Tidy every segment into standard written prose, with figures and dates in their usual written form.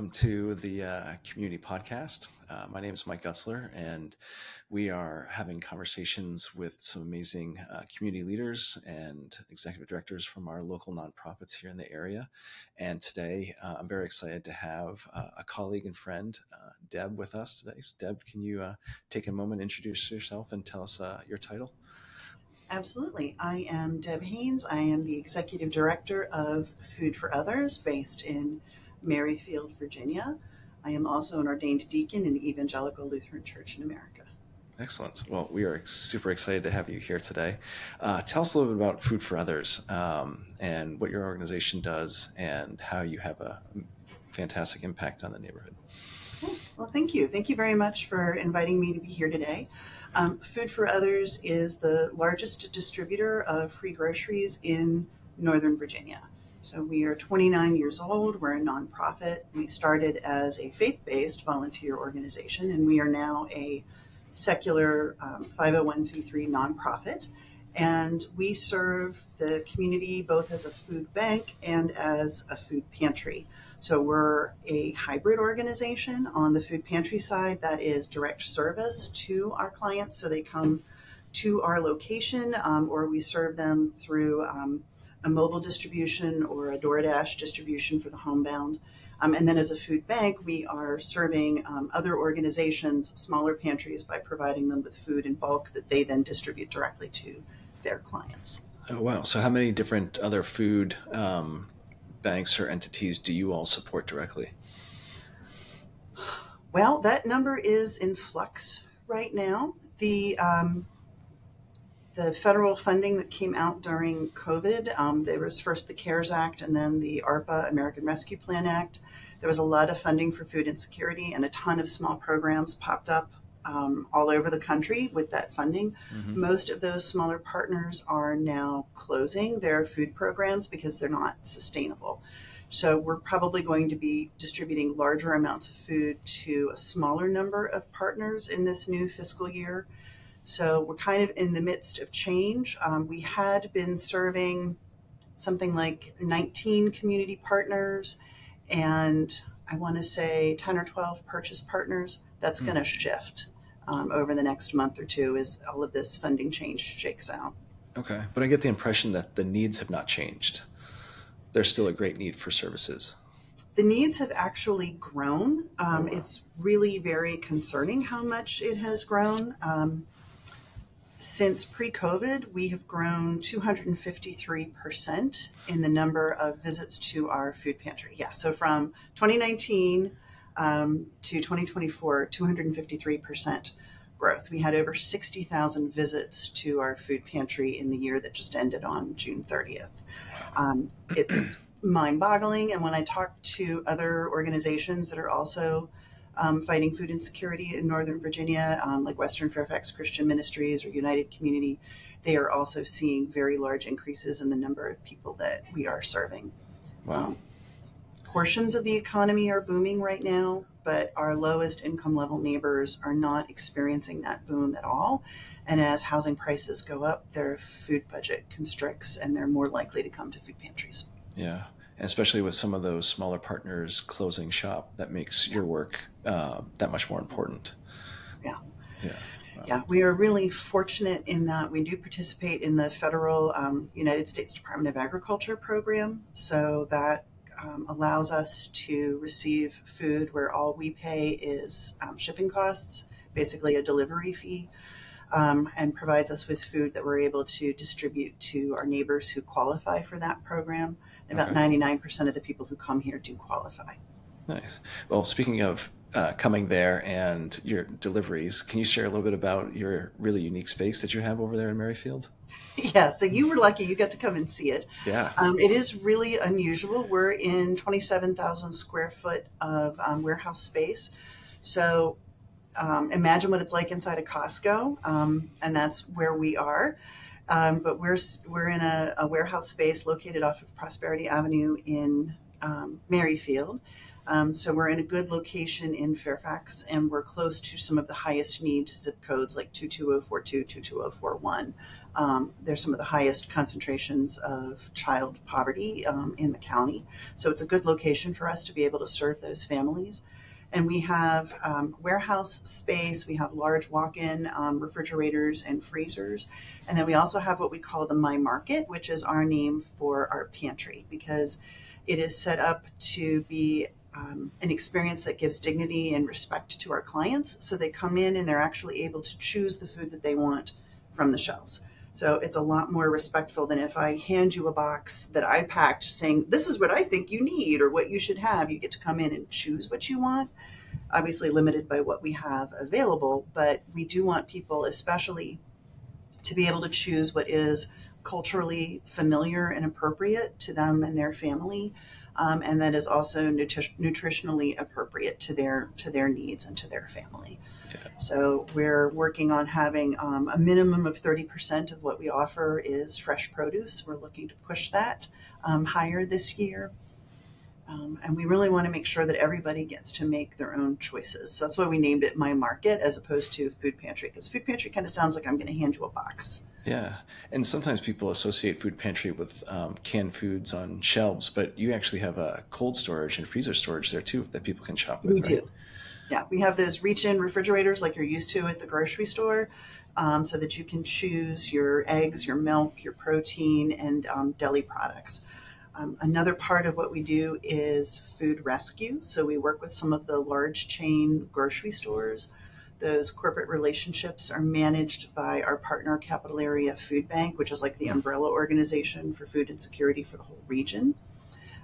welcome to the community podcast. My name is Mike Gutzler, and we are having conversations with some amazing community leaders and executive directors from our local nonprofits here in the area. And today, I'm very excited to have a colleague and friend, Deb, with us today. So Deb, can you take a moment, introduce yourself, and tell us your title? Absolutely. I am Deb Haynes. I am the Executive Director of Food for Others based in Merrifield, Virginia. I am also an ordained deacon in the Evangelical Lutheran Church in America. Excellent. Well, we are super excited to have you here today. Tell us a little bit about Food for Others and what your organization does and how you have a fantastic impact on the neighborhood. Well, thank you. Thank you very much for inviting me to be here today. Food for Others is the largest distributor of free groceries in Northern Virginia. So we are 29 years old. We're a nonprofit. We started as a faith-based volunteer organization, and we are now a secular 501c3 nonprofit. And we serve the community both as a food bank and as a food pantry. So we're a hybrid organization. On the food pantry side, that is direct service to our clients. So they come to our location or we serve them through a mobile distribution or a DoorDash distribution for the homebound. And then as a food bank, we are serving other organizations, smaller pantries, by providing them with food in bulk that they then distribute directly to their clients. Oh, wow. So how many different other food banks or entities do you all support directly? Well, that number is in flux right now. The federal funding that came out during COVID, there was first the CARES Act and then the ARPA, American Rescue Plan Act. There was a lot of funding for food insecurity, and a ton of small programs popped up all over the country with that funding. Mm-hmm. Most of those smaller partners are now closing their food programs because they're not sustainable. So we're probably going to be distributing larger amounts of food to a smaller number of partners in this new fiscal year. So we're kind of in the midst of change. We had been serving something like 19 community partners and I want to say 10 or 12 purchase partners. That's going to shift over the next month or two as all of this funding change shakes out. Okay. But I get the impression that the needs have not changed. There's still a great need for services. The needs have actually grown. It's really very concerning how much it has grown. Since pre-COVID, we have grown 253% in the number of visits to our food pantry. Yeah, so from 2019 to 2024, 253% growth. We had over 60,000 visits to our food pantry in the year that just ended on June 30th. It's mind-boggling, and when I talk to other organizations that are also fighting food insecurity in Northern Virginia, like Western Fairfax Christian Ministries or United Community, they are also seeing very large increases in the number of people that we are serving. Wow. Portions of the economy are booming right now, but our lowest income level neighbors are not experiencing that boom at all. And as housing prices go up, their food budget constricts and they're more likely to come to food pantries. Yeah. And especially with some of those smaller partners closing shop, that makes your work that much more important. Yeah. Yeah. Wow. Yeah, we are really fortunate in that we do participate in the federal United States Department of Agriculture program. So that allows us to receive food where all we pay is shipping costs, basically a delivery fee. And provides us with food that we're able to distribute to our neighbors who qualify for that program. And about 99% of the people who come here do qualify. Nice. Well, speaking of coming there and your deliveries, can you share a little bit about your really unique space that you have over there in Merrifield? Yeah, so you were lucky. You got to come and see it. Yeah. It is really unusual. We're in 27,000 square foot of warehouse space. So imagine what it's like inside a Costco, and that's where we are. But we're in a warehouse space located off of Prosperity Avenue in Merrifield. So we're in a good location in Fairfax, and we're close to some of the highest need zip codes like 22042, 22041. There's some of the highest concentrations of child poverty in the county. So it's a good location for us to be able to serve those families. And we have warehouse space, we have large walk-in refrigerators and freezers. And then we also have what we call the My Market, which is our name for our pantry, because it is set up to be an experience that gives dignity and respect to our clients. So they come in and they're actually able to choose the food that they want from the shelves. So it's a lot more respectful than if I hand you a box that I packed saying, this is what I think you need or what you should have. You get to come in and choose what you want. Obviously limited by what we have available, but we do want people especially to be able to choose what is culturally familiar and appropriate to them and their family, and that is also nutritionally appropriate to their needs and to their family. Yeah. So we're working on having a minimum of 30% of what we offer is fresh produce. We're looking to push that higher this year. And we really want to make sure that everybody gets to make their own choices. So that's why we named it My Market as opposed to Food Pantry, because Food Pantry kind of sounds like I'm going to hand you a box. Yeah. And sometimes people associate food pantry with canned foods on shelves, but you actually have a cold storage and freezer storage there too that people can shop with, We right? do. Yeah, we have those reach-in refrigerators like you're used to at the grocery store, so that you can choose your eggs, your milk, your protein, and deli products. Another part of what we do is food rescue. So we work with some of the large chain grocery stores. Those corporate relationships are managed by our partner Capital Area Food Bank, which is like the umbrella organization for food insecurity for the whole region.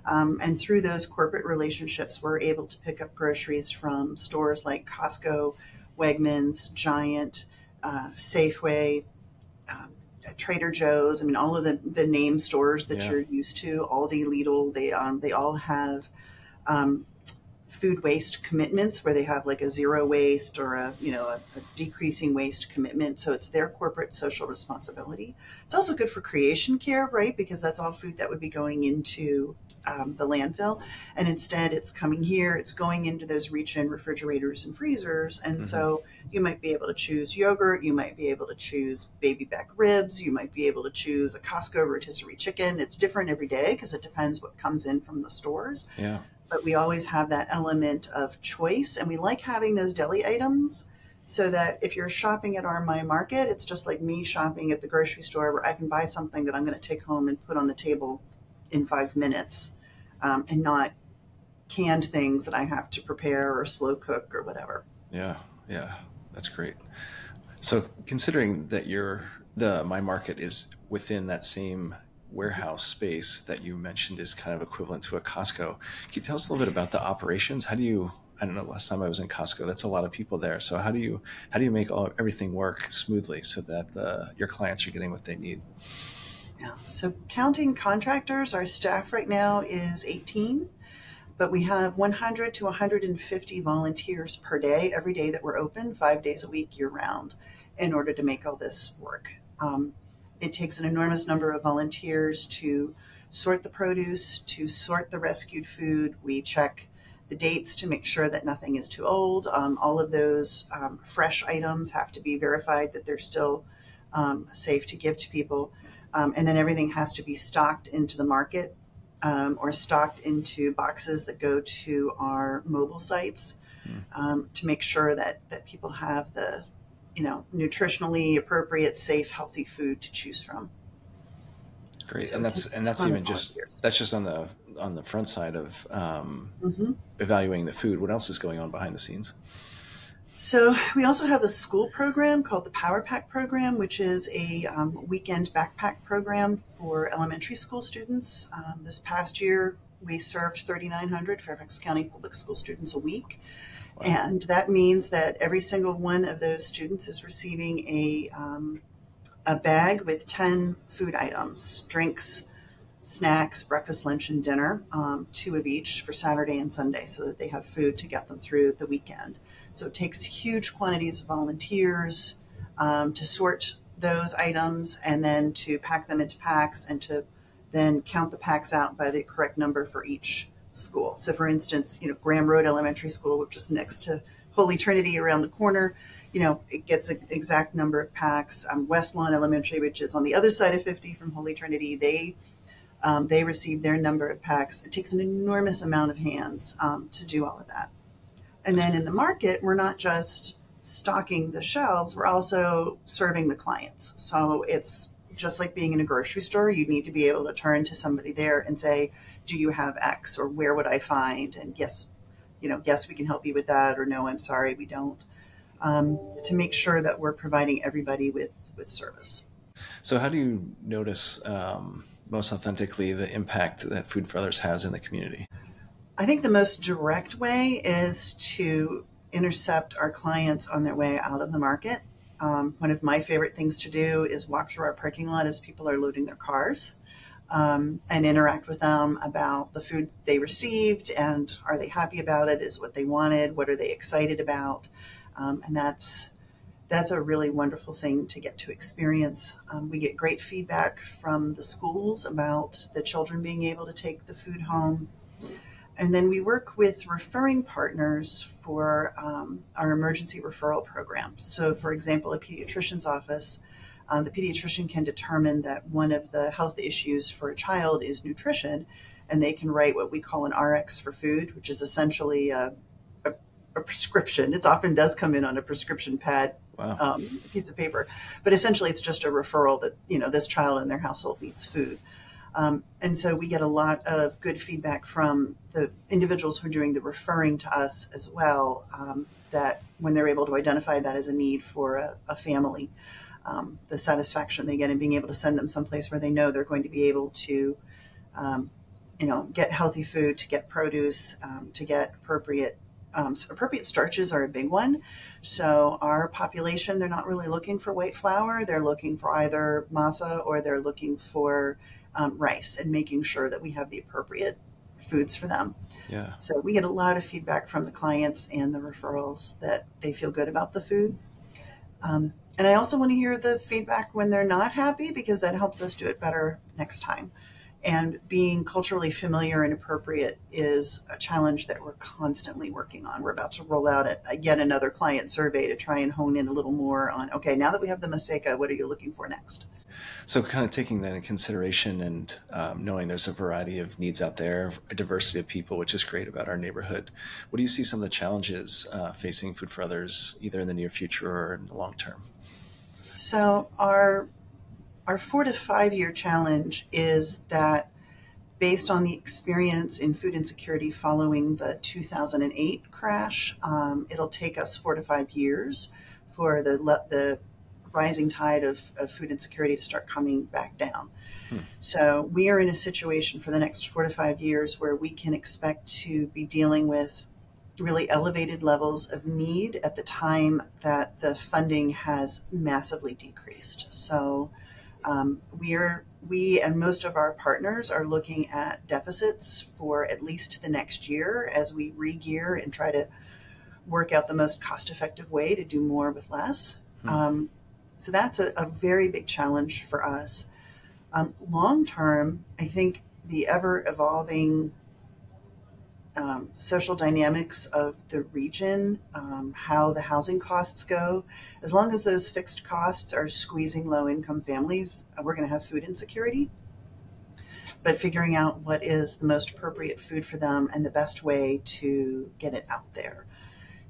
And through those corporate relationships, we're able to pick up groceries from stores like Costco, Wegmans, Giant, Safeway, Trader Joe's. I mean, all of the name stores that you're used to, Aldi, Lidl, they all have food waste commitments where they have like a zero waste or a decreasing waste commitment. So it's their corporate social responsibility. It's also good for creation care, right? Because that's all food that would be going into the landfill. And instead it's coming here, it's going into those reach-in refrigerators and freezers. And so you might be able to choose yogurt, you might be able to choose baby back ribs, you might be able to choose a Costco rotisserie chicken. It's different every day because it depends what comes in from the stores. Yeah. But we always have that element of choice, and we like having those deli items so that if you're shopping at our My Market, it's just like me shopping at the grocery store where I can buy something that I'm going to take home and put on the table in 5 minutes, and not canned things that I have to prepare or slow cook or whatever. Yeah. Yeah. That's great. So considering that the My Market is within that same warehouse space that you mentioned is kind of equivalent to a Costco. Can you tell us a little bit about the operations? I don't know, last time I was in Costco, that's a lot of people there. So how do you make everything work smoothly so that your clients are getting what they need? Yeah. So counting contractors, our staff right now is 18, but we have 100 to 150 volunteers per day, every day that we're open, 5 days a week, year round, in order to make all this work. It takes an enormous number of volunteers to sort the produce, to sort the rescued food. We check the dates to make sure that nothing is too old. All of those fresh items have to be verified that they're still safe to give to people. And then everything has to be stocked into the market or stocked into boxes that go to our mobile sites to make sure that people have the nutritionally appropriate, safe, healthy food to choose from. Great. So And that's even just on the front side of evaluating the food. What else is going on behind the scenes? So we also have a school program called the Power Pack program, which is a weekend backpack program for elementary school students. This past year, we served 3,900 Fairfax County Public School students a week. Wow. And that means that every single one of those students is receiving a bag with 10 food items, drinks, snacks, breakfast, lunch, and dinner, 2 of each for Saturday and Sunday, so that they have food to get them through the weekend. So it takes huge quantities of volunteers to sort those items and then to pack them into packs and to then count the packs out by the correct number for each school. So for instance, Graham Road Elementary School, which is next to Holy Trinity around the corner, it gets an exact number of packs. West Lawn Elementary, which is on the other side of 50 from Holy Trinity, they receive their number of packs. It takes an enormous amount of hands to do all of that. And then in the market, we're not just stocking the shelves, we're also serving the clients. So it's just like being in a grocery store. You need to be able to turn to somebody there and say, do you have X, or where would I find? And yes, yes, we can help you with that, or no, I'm sorry, we don't. To make sure that we're providing everybody with service. So how do you notice most authentically the impact that Food for Others has in the community? I think the most direct way is to intercept our clients on their way out of the market. One of my favorite things to do is walk through our parking lot as people are loading their cars, and interact with them about the food they received, and are they happy about it? Is what they wanted? What are they excited about? And that's a really wonderful thing to get to experience. We get great feedback from the schools about the children being able to take the food home. And then we work with referring partners for our emergency referral program. So, for example, a pediatrician's office, the pediatrician can determine that one of the health issues for a child is nutrition, and they can write what we call an RX for food, which is essentially a prescription. It often does come in on a prescription pad. Wow. Piece of paper, but essentially it's just a referral that this child in their household needs food. And so we get a lot of good feedback from the individuals who are doing the referring to us as well, that when they're able to identify that as a need for a family, the satisfaction they get in being able to send them someplace where they know they're going to be able to, get healthy food, to get produce, to get appropriate starches are a big one. So our population, they're not really looking for white flour. They're looking for either masa, or they're looking for rice, and making sure that we have the appropriate foods for them. Yeah. So we get a lot of feedback from the clients and the referrals that they feel good about the food. And I also want to hear the feedback when they're not happy, because that helps us do it better next time. And being culturally familiar and appropriate is a challenge that we're constantly working on. We're about to roll out yet another client survey to try and hone in a little more on, okay, now that we have the Maseca, what are you looking for next? So kind of taking that in consideration, and knowing there's a variety of needs out there, a diversity of people, which is great about our neighborhood. What do you see some of the challenges facing Food for Others, either in the near future or in the long term? So our 4 to 5 year challenge is that, based on the experience in food insecurity following the 2008 crash, it'll take us 4 to 5 years for the rising tide of food insecurity to start coming back down. So we are in a situation for the next 4 to 5 years where we can expect to be dealing with really elevated levels of need at the time that the funding has massively decreased. So we and most of our partners are looking at deficits for at least the next year as we re-gear and try to work out the most cost-effective way to do more with less. So that's a very big challenge for us. Long term, I think the ever-evolving social dynamics of the region, how the housing costs go, as long as those fixed costs are squeezing low-income families, we're going to have food insecurity. But figuring out what is the most appropriate food for them and the best way to get it out there.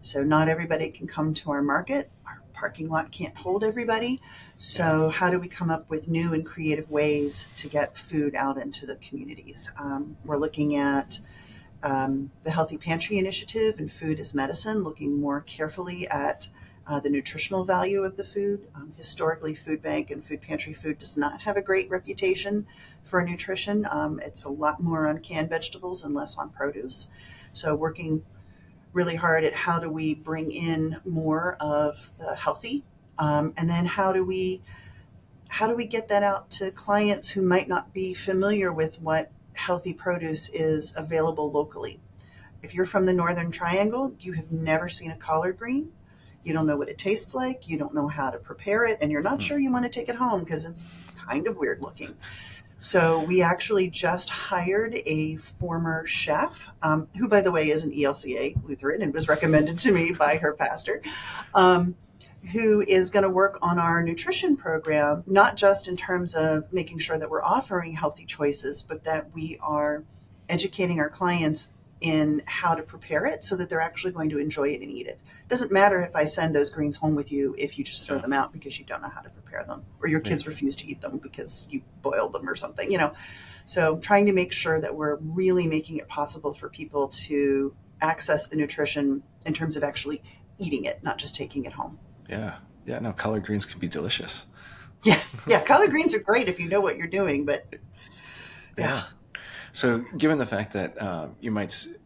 So not everybody can come to our market. Our parking lot can't hold everybody. So how do we come up with new and creative ways to get food out into the communities? We're looking at the Healthy Pantry Initiative and Food as Medicine, looking more carefully at the nutritional value of the food. Historically, food bank and food pantry food does not have a great reputation for nutrition. It's a lot more on canned vegetables and less on produce. So working really hard at how do we bring in more of the healthy, and then how do we get that out to clients who might not be familiar with what healthy produce is available locally. If you're from the Northern Triangle, you have never seen a collard green. You don't know what it tastes like. You don't know how to prepare it, and you're not sure you want to take it home because it's kind of weird looking. So we actually just hired a former chef, who, by the way, is an ELCA Lutheran and was recommended to me by her pastor, um, who is going to work on our nutrition program, not just in terms of making sure that we're offering healthy choices, but that we are educating our clients in how to prepare it so that they're actually going to enjoy it and eat it. It doesn't matter if I send those greens home with you if you just throw them out because you don't know how to prepare them, or your kids refuse to eat them because you boiled them or something, So trying to make sure that we're really making it possible for people to access the nutrition in terms of actually eating it, not just taking it home. Yeah. Yeah. No, collard greens can be delicious. Yeah. Yeah. Collard greens are great if you know what you're doing, but yeah. So given the fact that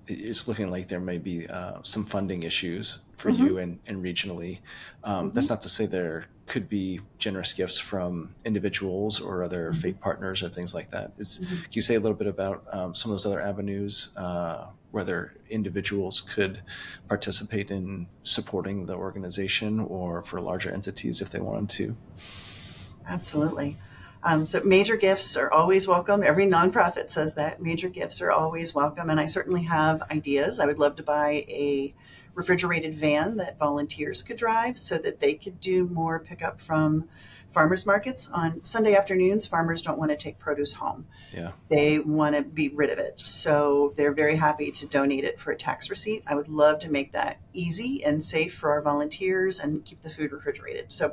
it's looking like there may be some funding issues for you and regionally, that's not to say there could be generous gifts from individuals or other faith partners or things like that. Can you say a little bit about some of those other avenues, whether individuals could participate in supporting the organization or for larger entities if they wanted to? Absolutely. So major gifts are always welcome. Every nonprofit says that major gifts are always welcome. And I certainly have ideas. I would love to buy a refrigerated van that volunteers could drive so that they could do more pickup from farmers markets. On Sunday afternoons, farmers don't want to take produce home. Yeah. They want to be rid of it. So they're very happy to donate it for a tax receipt. I would love to make that easy and safe for our volunteers and keep the food refrigerated. So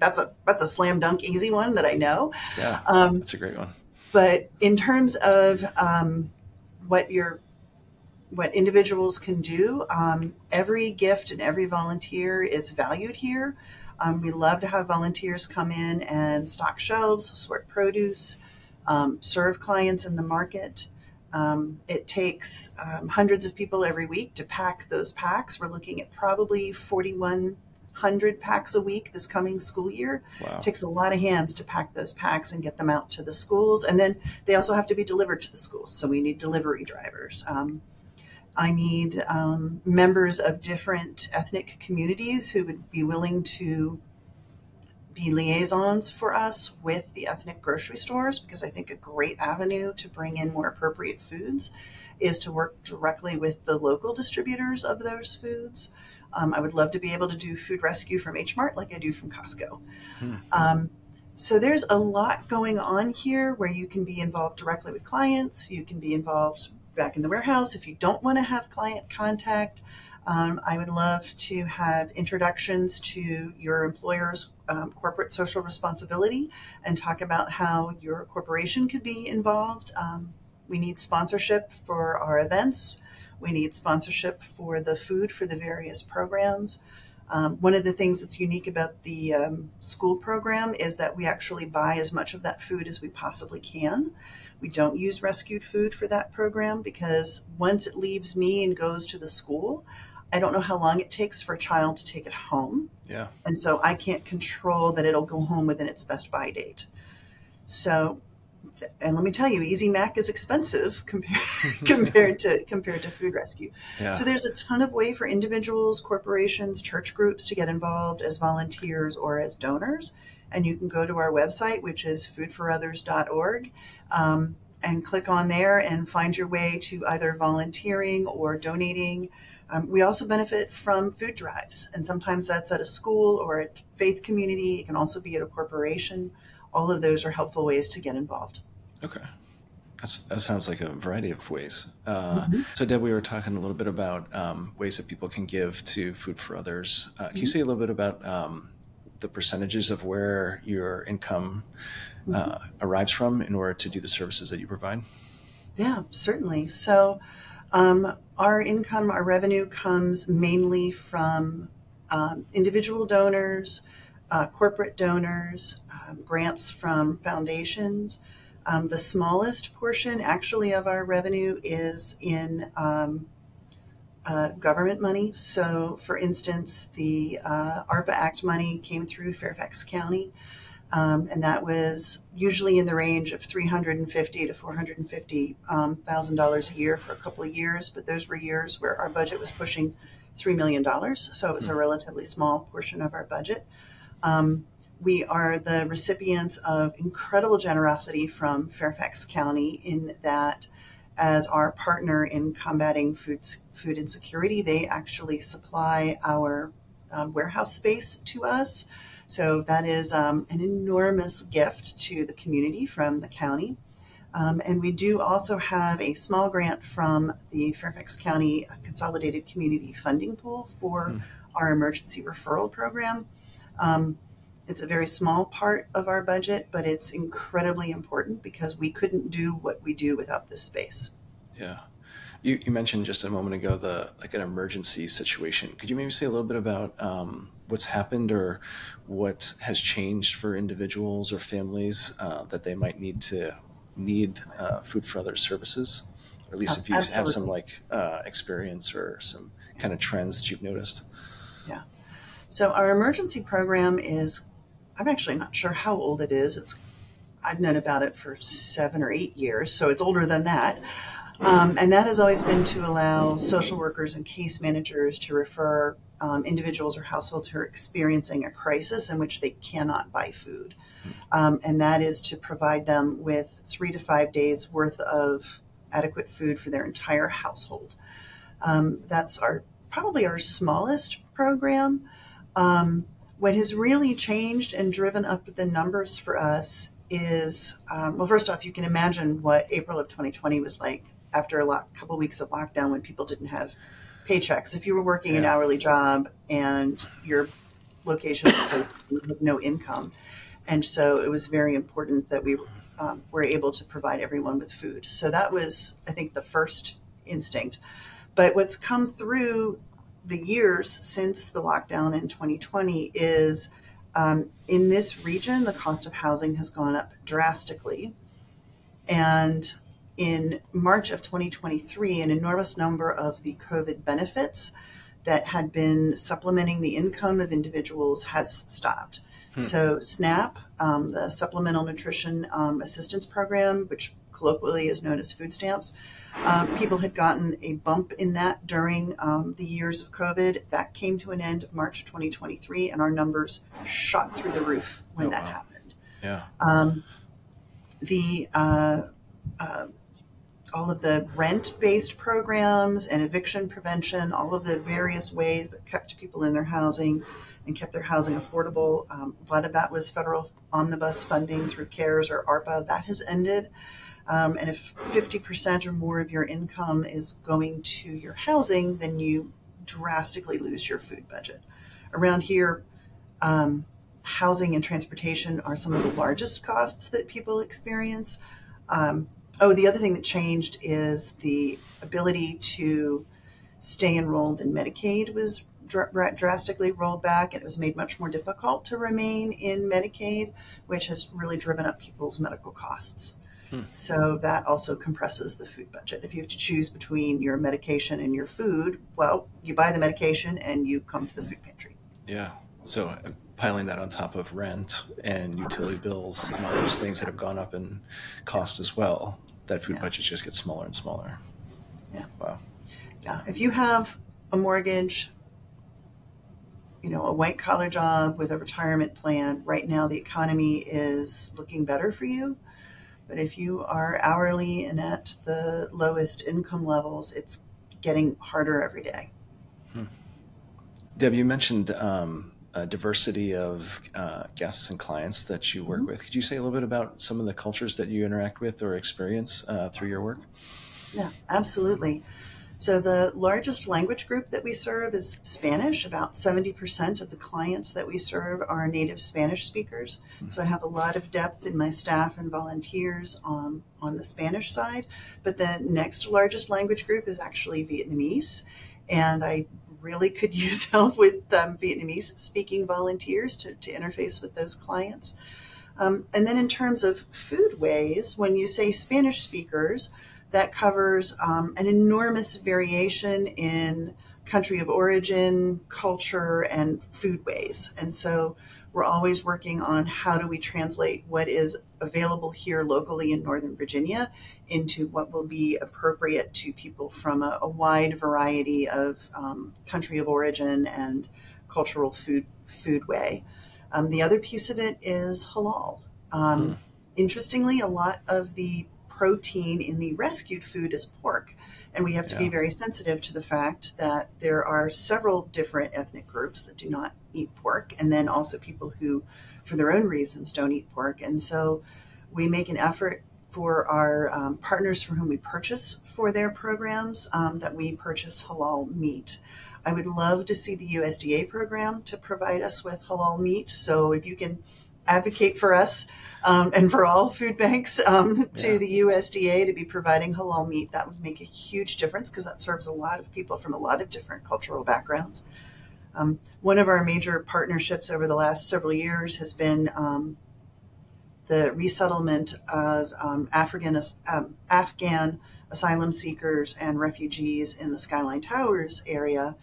that's a slam dunk easy one that I know. Yeah, that's a great one. But in terms of what individuals can do, every gift and every volunteer is valued here. We love to have volunteers come in and stock shelves, sort produce, serve clients in the market. It takes hundreds of people every week to pack those packs. We're looking at probably 4,100 packs a week this coming school year. Wow. It takes a lot of hands to pack those packs and get them out to the schools. And then they also have to be delivered to the schools. So we need delivery drivers. I need members of different ethnic communities who would be willing to be liaisons for us with the ethnic grocery stores, because I think a great avenue to bring in more appropriate foods is to work directly with the local distributors of those foods. I would love to be able to do food rescue from H Mart like I do from Costco. So there's a lot going on here where you can be involved directly with clients. You can be involved back in the warehouse if you don't want to have client contact. I would love to have introductions to your employer's corporate social responsibility and talk about how your corporation could be involved. We need sponsorship for our events. We need sponsorship for the food for the various programs. One of the things that's unique about the school program is that we actually buy as much of that food as we possibly can. We don't use rescued food for that program because once it leaves me and goes to the school, I don't know how long it takes for a child to take it home. Yeah. And so I can't control that it'll go home within its best by date. So, and let me tell you, Easy Mac is expensive compared to food rescue. Yeah. So there's a ton of way for individuals, corporations, church groups to get involved as volunteers or as donors. And you can go to our website, which is foodforothers.org, and click on there and find your way to either volunteering or donating. We also benefit from food drives, and sometimes that's at a school or a faith community. It can also be at a corporation. All of those are helpful ways to get involved. Okay. That sounds like a variety of ways. So Deb, we were talking a little bit about ways that people can give to Food for Others. Can you say a little bit about the percentages of where your income arrives from in order to do the services that you provide? Yeah, certainly. So our income, our revenue comes mainly from individual donors, corporate donors, grants from foundations. The smallest portion actually of our revenue is in government money. So for instance, the ARPA Act money came through Fairfax County, and that was usually in the range of $350,000 to $450,000 a year for a couple of years. But those were years where our budget was pushing $3 million. So it was a relatively small portion of our budget. We are the recipients of incredible generosity from Fairfax County in that, as our partner in combating food insecurity, they actually supply our warehouse space to us. So that is an enormous gift to the community from the county. And we do also have a small grant from the Fairfax County Consolidated Community Funding Pool for our emergency referral program. It's a very small part of our budget, but it's incredibly important because we couldn't do what we do without this space. Yeah. You mentioned just a moment ago like an emergency situation. Could you maybe say a little bit about what's happened or what has changed for individuals or families that they might need food for other services? Or at least if you Absolutely. have some experience or some kind of trends that you've noticed. Yeah. So our emergency program I'm actually not sure how old it is. I've known about it for 7 or 8 years, so it's older than that. And that has always been to allow social workers and case managers to refer individuals or households who are experiencing a crisis in which they cannot buy food. And that is to provide them with 3 to 5 days worth of adequate food for their entire household. That's probably our smallest program. What has really changed and driven up the numbers for us is, well, first off, you can imagine what April of 2020 was like after a couple of weeks of lockdown when people didn't have paychecks. If you were working an hourly job and your location was closed, you had no income. And so it was very important that we were able to provide everyone with food. So that was, I think, the first instinct. But what's come through the years since the lockdown in 2020 is in this region, the cost of housing has gone up drastically. And in March of 2023, an enormous number of the COVID benefits that had been supplementing the income of individuals has stopped. So SNAP, the Supplemental Nutrition Assistance Program, which colloquially is known as food stamps, people had gotten a bump in that during the years of COVID. That came to an end of March of 2023, and our numbers shot through the roof when that happened. Yeah. All of the rent-based programs and eviction prevention, all of the various ways that kept people in their housing and kept their housing affordable. A lot of that was federal omnibus funding through CARES or ARPA. That has ended. And if 50% or more of your income is going to your housing, then you drastically lose your food budget. Around here, housing and transportation are some of the largest costs that people experience. The other thing that changed is the ability to stay enrolled in Medicaid was drastically rolled back, and it was made much more difficult to remain in Medicaid, which has really driven up people's medical costs. So that also compresses the food budget. If you have to choose between your medication and your food, well, you buy the medication and you come to the food pantry. Yeah. So piling that on top of rent and utility bills and all those things that have gone up in cost as well, that food budget just gets smaller and smaller. Yeah. Wow. Yeah. If you have a mortgage, a white collar job with a retirement plan, right now the economy is looking better for you. But if you are hourly and at the lowest income levels, it's getting harder every day. Deb, you mentioned a diversity of guests and clients that you work with. Could you say a little bit about some of the cultures that you interact with or experience through your work? Yeah, absolutely. So the largest language group that we serve is Spanish. About 70% of the clients that we serve are native Spanish speakers. So I have a lot of depth in my staff and volunteers on the Spanish side. But the next largest language group is actually Vietnamese. And I really could use help with Vietnamese speaking volunteers to interface with those clients. And then in terms of foodways, when you say Spanish speakers, that covers an enormous variation in country of origin, culture, and foodways. And so we're always working on how do we translate what is available here locally in Northern Virginia into what will be appropriate to people from a wide variety of country of origin and cultural foodway. The other piece of it is halal. Hmm. Interestingly, a lot of the protein in the rescued food is pork. And we have to be Yeah. very sensitive to the fact that there are several different ethnic groups that do not eat pork, and then also people who, for their own reasons, don't eat pork. And so we make an effort for our partners for whom we purchase for their programs that we purchase halal meat. I would love to see the USDA program to provide us with halal meat. So if you can advocate for us and for all food banks to Yeah. the USDA to be providing halal meat, that would make a huge difference because that serves a lot of people from a lot of different cultural backgrounds. One of our major partnerships over the last several years has been the resettlement of Afghan asylum seekers and refugees in the Skyline Towers area.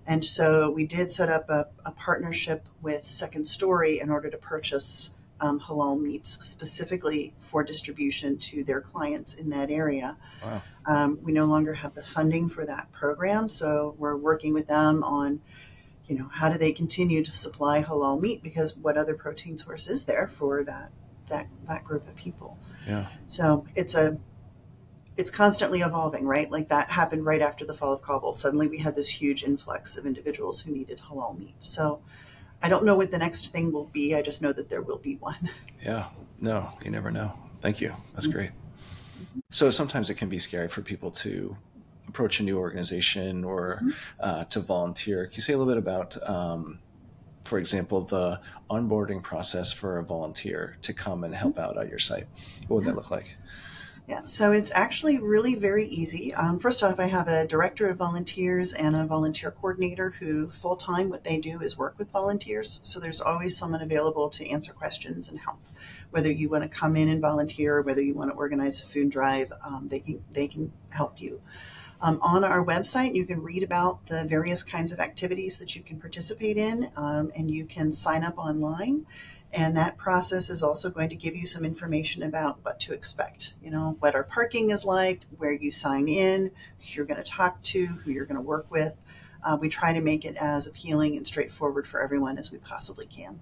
And so we did set up a partnership with Second Story in order to purchase halal meats specifically for distribution to their clients in that area. Wow. We no longer have the funding for that program, so we're working with them on, how do they continue to supply halal meat, because what other protein source is there for that group of people? Yeah. So it's constantly evolving, right? Like that happened right after the fall of Kabul. Suddenly we had this huge influx of individuals who needed halal meat. So I don't know what the next thing will be. I just know that there will be one. Yeah. No, you never know. Thank you. That's great. So sometimes it can be scary for people to approach a new organization or to volunteer. Can you say a little bit about, for example, the onboarding process for a volunteer to come and help out at your site? What would Yeah. that look like? Yeah, so it's actually really very easy. First off, I have a director of volunteers and a volunteer coordinator who full time what they do is work with volunteers. So there's always someone available to answer questions and help. Whether you want to come in and volunteer, or whether you want to organize a food drive, they can help you. On our website, you can read about the various kinds of activities that you can participate in, and you can sign up online. And that process is also going to give you some information about what to expect. What our parking is like, where you sign in, who you're going to talk to, who you're going to work with. We try to make it as appealing and straightforward for everyone as we possibly can.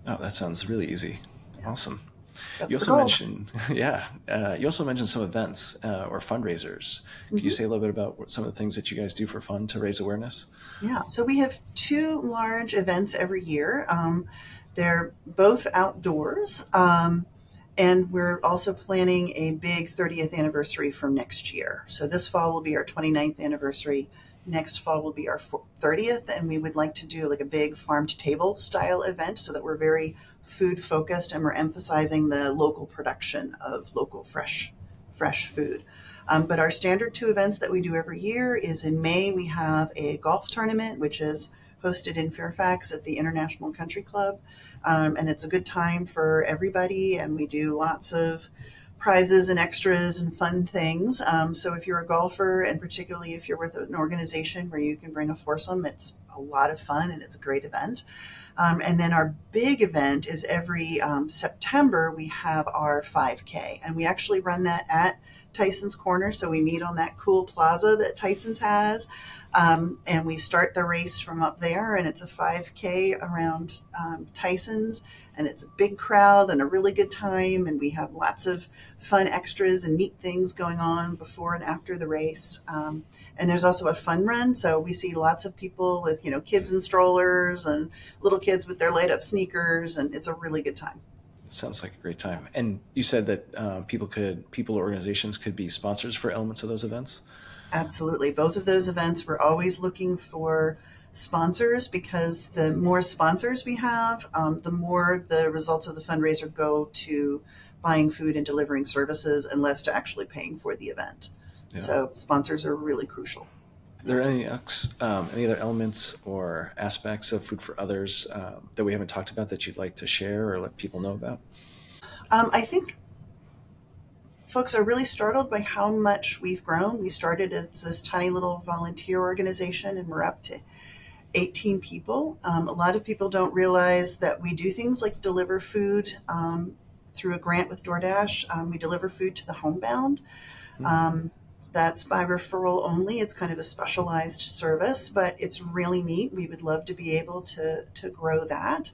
Oh, that sounds really easy. Yeah, Awesome. You that's the also goal. mentioned, yeah, you also mentioned some events or fundraisers. Can you Mhm. say a little bit about some of the things that you guys do for fun to raise awareness? Yeah, so we have two large events every year. They're both outdoors, and we're also planning a big 30th anniversary for next year. So this fall will be our 29th anniversary. Next fall will be our 30th, and we would like to do like a big farm to table style event so that we're very food focused and we're emphasizing the local production of local fresh food. But our standard two events that we do every year is in May, we have a golf tournament, which is hosted in Fairfax at the International Country Club. And it's a good time for everybody. And we do lots of prizes and extras and fun things. So if you're a golfer, and particularly if you're with an organization where you can bring a foursome, it's a lot of fun and it's a great event. And then our big event is every September, we have our 5K. And we actually run that at Tyson's Corner. So we meet on that cool plaza that Tyson's has. And we start the race from up there. And it's a 5K around Tyson's. And it's a big crowd and a really good time. And we have lots of fun extras and neat things going on before and after the race. And there's also a fun run. So we see lots of people with, kids in strollers and little kids with their light up sneakers. And it's a really good time. It sounds like a great time. And you said that people or organizations could be sponsors for elements of those events? Absolutely. Both of those events, we're always looking for sponsors because the more sponsors we have, the more the results of the fundraiser go to buying food and delivering services and less to actually paying for the event. Yeah. So sponsors are really crucial. Are there any other elements or aspects of Food for Others that we haven't talked about that you'd like to share or let people know about? I think folks are really startled by how much we've grown. We started as this tiny little volunteer organization and we're up to 18 people. A lot of people don't realize that we do things like deliver food through a grant with DoorDash. We deliver food to the homebound. That's by referral only. It's kind of a specialized service, but it's really neat. We would love to be able to grow that.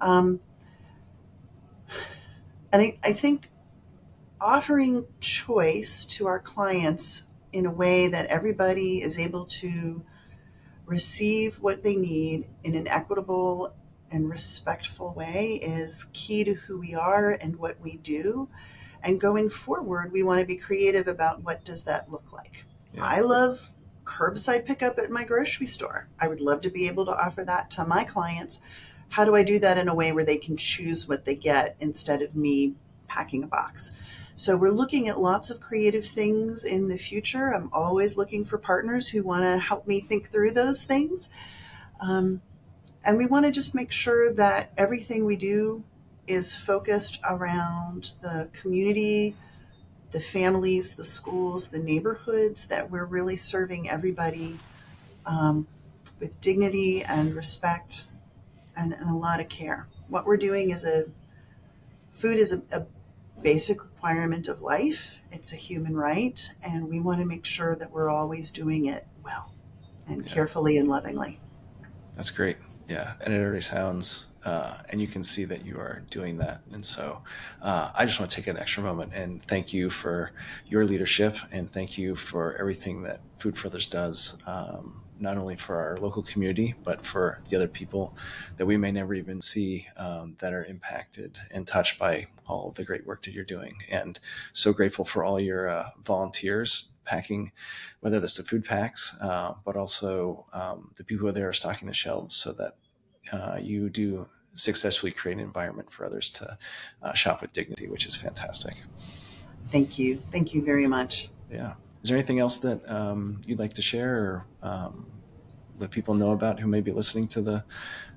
Um, and I think offering choice to our clients in a way that everybody is able to receive what they need in an equitable and respectful way is key to who we are and what we do. And going forward, we want to be creative about what does that look like. Yeah. I love curbside pickup at my grocery store. I would love to be able to offer that to my clients. How do I do that in a way where they can choose what they get instead of me packing a box? So we're looking at lots of creative things in the future. I'm always looking for partners who want to help me think through those things. Um, and we want to just make sure that everything we do is focused around the community, the families, the schools, the neighborhoods, that we're really serving everybody um, with dignity and respect and a lot of care. What we're doing is food is a basic requirement of life. It's a human right, and we want to make sure that we're always doing it well and Yeah. carefully and lovingly. That's great. Yeah. And it already sounds, and you can see that you are doing that. And so I just want to take an extra moment and thank you for your leadership and thank you for everything that Food for Others does, not only for our local community, but for the other people that we may never even see that are impacted and touched by all of the great work that you're doing. And so grateful for all your volunteers packing, whether that's the food packs, but also the people who are there stocking the shelves so that you do successfully create an environment for others to shop with dignity, which is fantastic. Thank you. Thank you very much. Yeah. Is there anything else that you'd like to share or let people know about who may be listening to the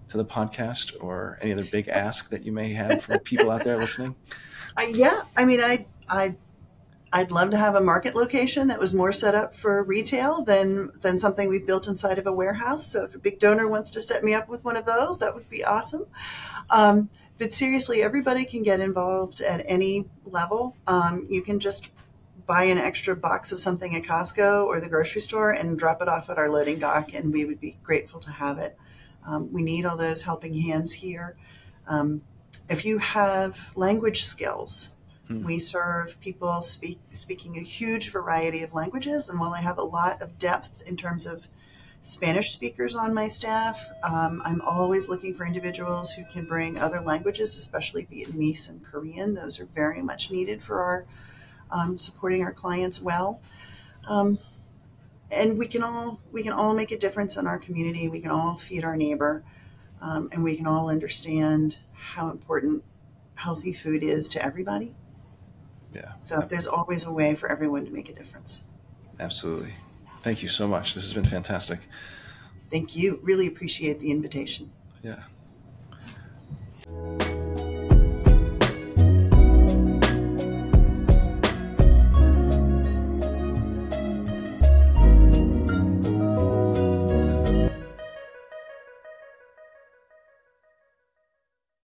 podcast, or any other big ask that you may have for people out there listening? Yeah, I mean, I'd love to have a market location that was more set up for retail than something we've built inside of a warehouse. So if a big donor wants to set me up with one of those, that would be awesome. But seriously, everybody can get involved at any level. You can just buy an extra box of something at Costco or the grocery store and drop it off at our loading dock, and we would be grateful to have it. We need all those helping hands here. If you have language skills, we serve people speaking a huge variety of languages. And while I have a lot of depth in terms of Spanish speakers on my staff, I'm always looking for individuals who can bring other languages, especially Vietnamese and Korean. Those are very much needed for our supporting our clients well. And we can all make a difference in our community. We can all feed our neighbor, and we can all understand how important healthy food is to everybody. Yeah. So there's always a way for everyone to make a difference. Absolutely. Thank you so much. This has been fantastic. Thank you. Really appreciate the invitation. Yeah.